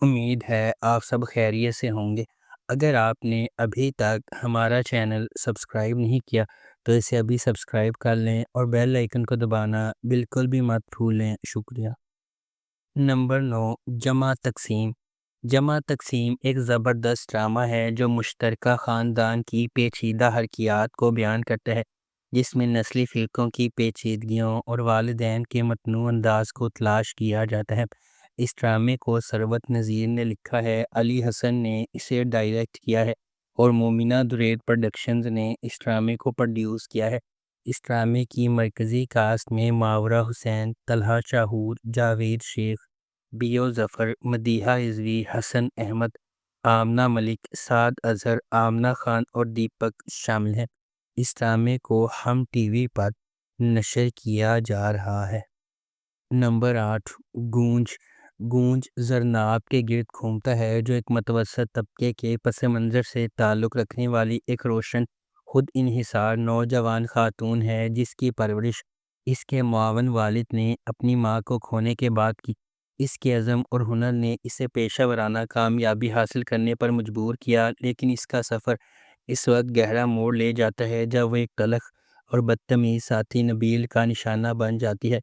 امید ہے آپ سب خیریت سے ہوں گے۔ اگر آپ نے ابھی تک ہمارا چینل سبسکرائب نہیں کیا تو اسے ابھی سبسکرائب کر لیں اور بیل آئیکن کو دبانا بالکل بھی مت بھولیں۔ شکریہ۔ نمبر 9، جمع تقسیم۔ جمع تقسیم ایک زبردست ڈرامہ ہے جو مشترکہ خاندان کی پیچیدہ حرکیات کو بیان کرتا ہے، جس میں نسلی فرقوں کی پیچیدگیوں اور والدین کے متنوع انداز کو تلاش کیا جاتا ہے۔ اس ڈرامے کو ثروت نذیر نے لکھا ہے، علی حسن نے اسے ڈائریکٹ کیا ہے اور مومنہ درید پروڈکشنز نے اس ڈرامے کو پروڈیوس کیا ہے۔ اس ڈرامے کی مرکزی کاسٹ میں ماورا حسین، طلحہ شاہور، جاوید شیخ، بیو ظفر، مدیحہ رضوی، حسن احمد، آمنہ ملک، سعد اظہر، آمنہ خان اور دیپک شامل ہیں۔ اس ڈرامے کو ہم ٹی وی پر نشر کیا جا رہا ہے۔ نمبر 8، گونج۔ گونج زرناب کے گرد گھومتا ہے، جو ایک متوسط طبقے کے پس منظر سے تعلق رکھنے والی ایک روشن خود انحصار نوجوان خاتون ہے، جس کی پرورش اس کے معاون والد نے اپنی ماں کو کھونے کے بعد کی۔ اس کے عزم اور ہنر نے اسے پیشہ ورانہ کامیابی حاصل کرنے پر مجبور کیا، لیکن اس کا سفر اس وقت گہرا موڑ لے جاتا ہے جب وہ ایک تلخ اور بدتمیز ساتھی نبیل کا نشانہ بن جاتی ہے۔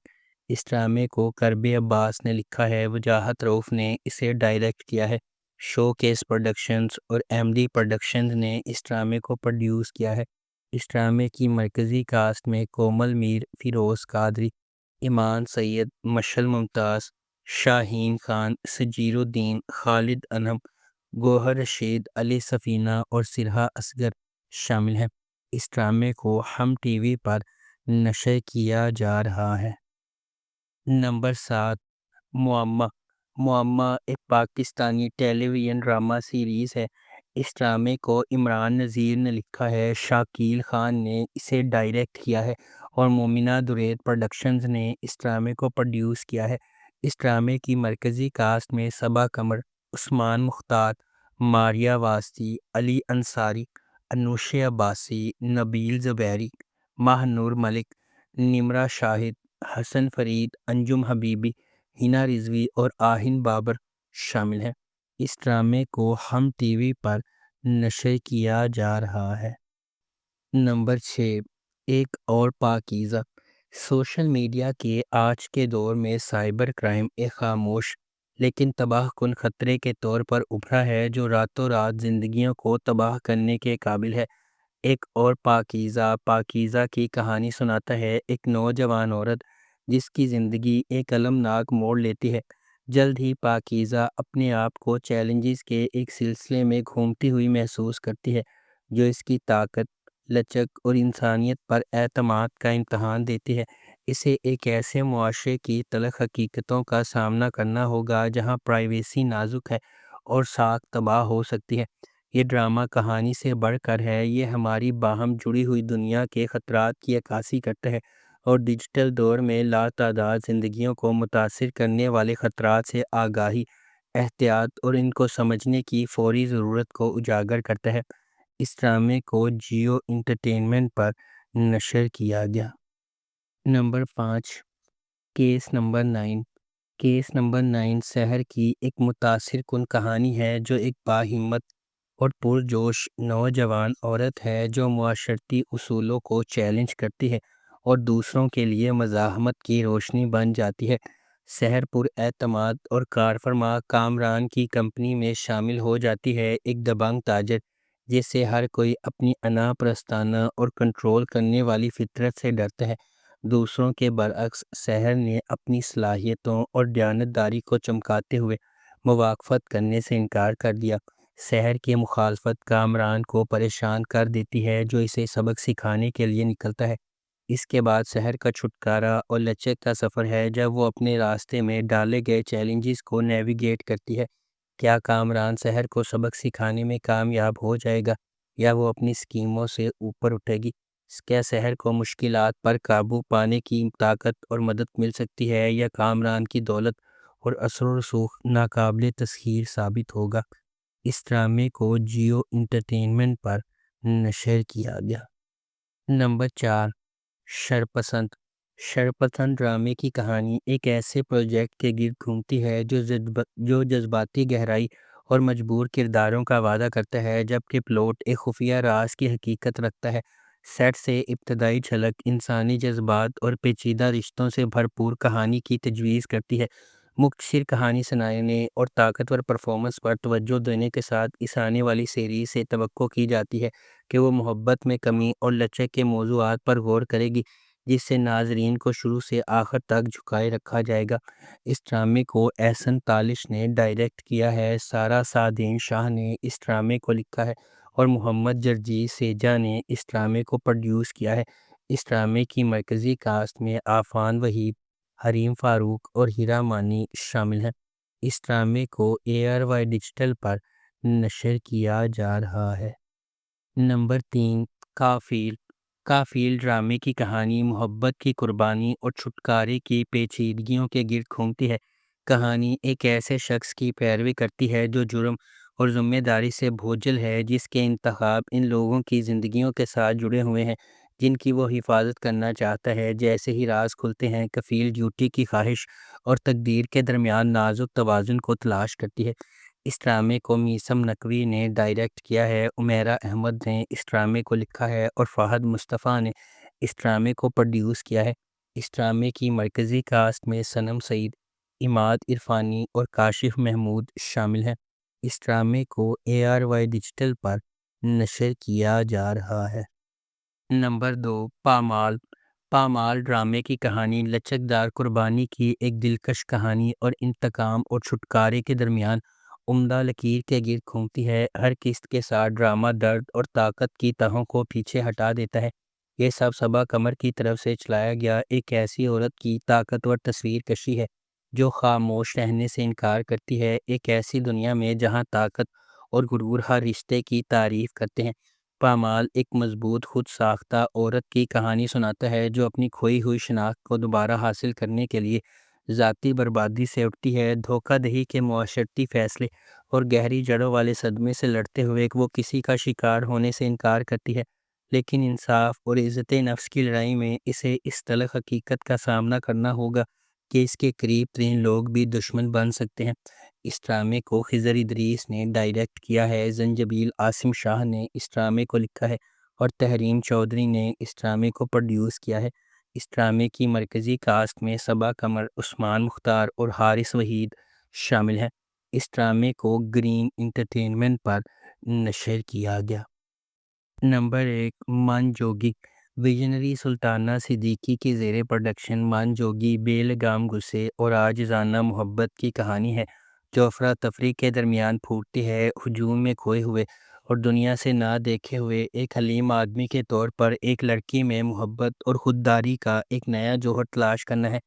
اس ڈرامے کو کرب عباس نے لکھا ہے، وجاہت رؤف نے اسے ڈائریکٹ کیا ہے۔ شو کیس پروڈکشنز اور ایم ڈی پروڈکشنز نے اس ڈرامے کو پروڈیوس کیا ہے۔ اس ڈرامے کی مرکزی کاسٹ میں کومل میر، فیروز قادری، ایمان سید، مشعل ممتاز، شاہین خان، سجیر الدین، خالد انم، گوہر رشید، علی سفینہ اور سرہا اصغر شامل ہیں۔ اس ڈرامے کو ہم ٹی وی پر نشر کیا جا رہا ہے۔ نمبر 7، معمہ۔ معمہ ایک پاکستانی ٹیلی ویژن ڈرامہ سیریز ہے۔ اس ڈرامے کو عمران نذیر نے لکھا ہے، شاکیل خان نے اسے ڈائریکٹ کیا ہے اور مومنہ درید پروڈکشنز نے اس ڈرامے کو پروڈیوس کیا ہے۔ اس ڈرامے کی مرکزی کاسٹ میں صبا قمر، عثمان مختار، ماریہ واسطی، علی انصاری، انوش عباسی، نبیل زبیری، ماہ نور ملک، نمرہ شاہد، حسن فرید، انجم حبیبی، ہنا رضوی اور آہن بابر شامل ہیں۔ اس ڈرامے کو ہم ٹی وی پر نشر کیا جا رہا ہے۔ نمبر 6، ایک اور پاکیزہ۔ سوشل میڈیا کے آج کے دور میں سائبر کرائم ایک خاموش لیکن تباہ کن خطرے کے طور پر ابھرا ہے، جو راتوں رات زندگیوں کو تباہ کرنے کے قابل ہے۔ ایک اور پاکیزہ پاکیزہ کی کہانی سناتا ہے، ایک نوجوان عورت جس کی زندگی ایک المناک موڑ لیتی ہے۔ جلد ہی پاکیزہ اپنے آپ کو چیلنجز کے ایک سلسلے میں گھومتی ہوئی محسوس کرتی ہے، جو اس کی طاقت، لچک اور انسانیت پر اعتماد کا امتحان دیتی ہے۔ اسے ایک ایسے معاشرے کی تلخ حقیقتوں کا سامنا کرنا ہوگا جہاں پرائیویسی نازک ہے اور ساکھ تباہ ہو سکتی ہے۔ یہ ڈرامہ کہانی سے بڑھ کر ہے، یہ ہماری باہم جڑی ہوئی دنیا کے خطرات کی عکاسی کرتا ہے اور ڈیجیٹل دور میں لاتعداد زندگیوں کو متاثر کرنے والے خطرات سے آگاہی، احتیاط اور ان کو سمجھنے کی فوری ضرورت کو اجاگر کرتا ہے۔ اس ڈرامے کو جیو انٹرٹینمنٹ پر نشر کیا گیا۔ Number 5، case number 9۔ Case number 9 سحر کی ایک متاثر کن کہانی ہے، جو ایک باہمت اور پرجوش نوجوان عورت ہے جو معاشرتی اصولوں کو چیلنج کرتی ہے اور دوسروں کے لیے مزاحمت کی روشنی بن جاتی ہے۔ سحر پر اعتماد اور کارفرما کامران کی کمپنی میں شامل ہو جاتی ہے، ایک دبنگ تاجر جس سے ہر کوئی اپنی انا پرستانہ اور کنٹرول کرنے والی فطرت سے ڈرتا ہے۔ دوسروں کے برعکس، سحر نے اپنی صلاحیتوں اور دیانتداری کو چمکاتے ہوئے موافقت کرنے سے انکار کر دیا۔ سحر کی مخالفت کامران کو پریشان کر دیتی ہے، جو اسے سبق سکھانے کے لیے نکلتا ہے۔ اس کے بعد سحر کا چھٹکارا اور لچک کا سفر ہے، جب وہ اپنے راستے میں ڈالے گئے چیلنجز کو نیویگیٹ کرتی ہے۔ کیا کامران سحر کو سبق سکھانے میں کامیاب ہو جائے گا یا وہ اپنی اسکیموں سے اوپر اٹھے گی؟ کیا سحر کو مشکلات پر قابو پانے کی طاقت اور مدد مل سکتی ہے، یا کامران کی دولت اور اثر و رسوخ ناقابل تسخیر ثابت ہوگا؟ اس ڈرامے کو جیو انٹرٹینمنٹ پر نشر کیا گیا۔ نمبر 4، شرپسند۔ شرپتھن ڈرامے کی کہانی ایک ایسے پروجیکٹ کے گرد گھومتی ہے جو جذباتی گہرائی اور مجبور کرداروں کا وعدہ کرتا ہے، جبکہ پلوٹ ایک خفیہ راز کی حقیقت رکھتا ہے۔ سیٹ سے ابتدائی جھلک انسانی جذبات اور پیچیدہ رشتوں سے بھرپور کہانی کی تجویز کرتی ہے۔ مختصر کہانی سنانے اور طاقتور پرفارمنس پر توجہ دینے کے ساتھ اس آنے والی سیریز سے توقع کی جاتی ہے کہ وہ محبت میں کمی اور لچک کے موضوعات پر غور کرے گی، جس سے ناظرین کو شروع سے آخر تک جھکائے رکھا جائے گا۔ اس ڈرامے کو احسن تالش نے ڈائریکٹ کیا ہے، سارا سعدین شاہ نے اس ڈرامے کو لکھا ہے اور محمد جرجیز سیجا نے اس ڈرامے کو پروڈیوس کیا ہے۔ اس ڈرامے کی مرکزی کاسٹ میں عافان وحید، حریم فاروق اور ہیرا مانی شامل ہیں۔ اس ڈرامے کو ARY ڈیجیٹل پر نشر کیا جا رہا ہے۔ نمبر 3، کافیل۔ کافیل ڈرامے کی کہانی محبت کی قربانی اور چھٹکارے کی پیچیدگیوں کے گرد گھومتی ہے۔ کہانی ایک ایسے شخص کی پیروی کرتی ہے جو جرم اور ذمہ داری سے بوجھل ہے، جس کے انتخاب ان لوگوں کی زندگیوں کے ساتھ جڑے ہوئے ہیں جن کی وہ حفاظت کرنا چاہتا ہے۔ جیسے ہی راز کھلتے ہیں، کفیل ڈیوٹی کی خواہش اور تقدیر کے درمیان نازک توازن کو تلاش کرتی ہے۔ اس ڈرامے کو میثم نقوی نے ڈائریکٹ کیا ہے، عمیرہ احمد نے اس ڈرامے کو لکھا ہے اور فہد مصطفیٰ نے اس ڈرامے کو پروڈیوس کیا ہے۔ اس ڈرامے کی مرکزی کاسٹ میں صنم سعید، عماد عرفانی اور کاشف محمود شامل ہیں۔ اس ڈرامے کو ARY ڈیجیٹل پر نشر کیا جا رہا ہے۔ نمبر 2، پامال۔ پامال ڈرامے کی کہانی لچکدار قربانی کی ایک دلکش کہانی اور انتقام اور چھٹکارے کے درمیان عمدہ لکیر کے گرد گھومتی ہے۔ ہر قسط کے ساتھ ڈرامہ درد اور طاقت کی تہوں کو پیچھے ہٹا دیتا ہے۔ یہ سب صبا قمر کی طرف سے چلایا گیا ایک ایسی عورت کی طاقتور تصویر کشی ہے جو خاموش رہنے سے انکار کرتی ہے، ایک ایسی دنیا میں جہاں طاقت اور غرور ہر رشتے کی تعریف کرتے ہیں۔ پامال ایک مضبوط خود ساختہ عورت کی کہانی سناتا ہے جو اپنی کھوئی ہوئی شناخت کو دوبارہ حاصل کرنے کے لیے ذاتی بربادی سے اٹھتی ہے۔ دھوکہ دہی کے معاشرتی فیصلے اور گہری جڑوں والے صدمے سے لڑتے ہوئے وہ کسی کا شکار ہونے سے انکار کرتی ہے، لیکن انصاف اور عزت نفس کی لڑائی میں اسے اس تلخ حقیقت کا سامنا کرنا ہوگا کہ اس کے قریب ترین لوگ بھی دشمن بن سکتے ہیں۔ اس ڈرامے کو خضر ادریس نے ڈائریکٹ کیا ہے، زنجبیل عاصم شاہ نے اس ڈرامے کو لکھا ہے اور تحریم چودھری نے اس ڈرامے کو پروڈیوس کیا ہے۔ اس ڈرامے کی مرکزی کاسٹ میں صبا قمر، عثمان مختار اور حارث وحید شامل ہیں۔ اس ڈرامے کو گرین انٹرٹینمنٹ پر نشر کیا گیا۔ نمبر 1، من جوگی۔ ویژنری سلطانہ صدیقی کی زیر پروڈکشن من جوگی بے لگام غصے اور عاجزانہ محبت کی کہانی ہے جو افراتفری کے درمیان پھوٹتی ہے۔ ہجوم میں کھوئے ہوئے اور دنیا سے نہ دیکھے ہوئے ایک حلیم آدمی کے طور پر ایک لڑکی میں محبت اور خودداری کا ایک نیا جوہر تلاش کرنا ہے۔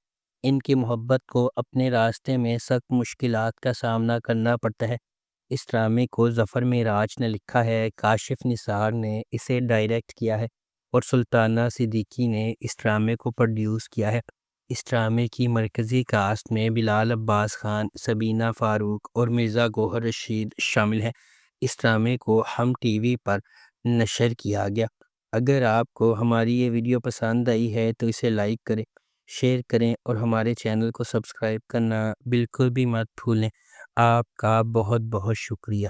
ان کی محبت کو اپنے راستے میں سخت مشکلات کا سامنا کرنا پڑتا ہے۔ اس ڈرامے کو ظفر معراج نے لکھا ہے، کاشف نثار نے اسے ڈائریکٹ کیا ہے اور سلطانہ صدیقی نے اس ڈرامے کو پروڈیوس کیا ہے۔ اس ڈرامے کی مرکزی کاسٹ میں بلال عباس خان، سبینہ فاروق اور مرزا گوہر رشید شامل ہیں۔ اس ڈرامے کو ہم ٹی وی پر نشر کیا گیا۔ اگر آپ کو ہماری یہ ویڈیو پسند آئی ہے تو اسے لائک کریں، شیئر کریں اور ہمارے چینل کو سبسکرائب کرنا بالکل بھی مت بھولیں۔ آپ کا بہت بہت شکریہ۔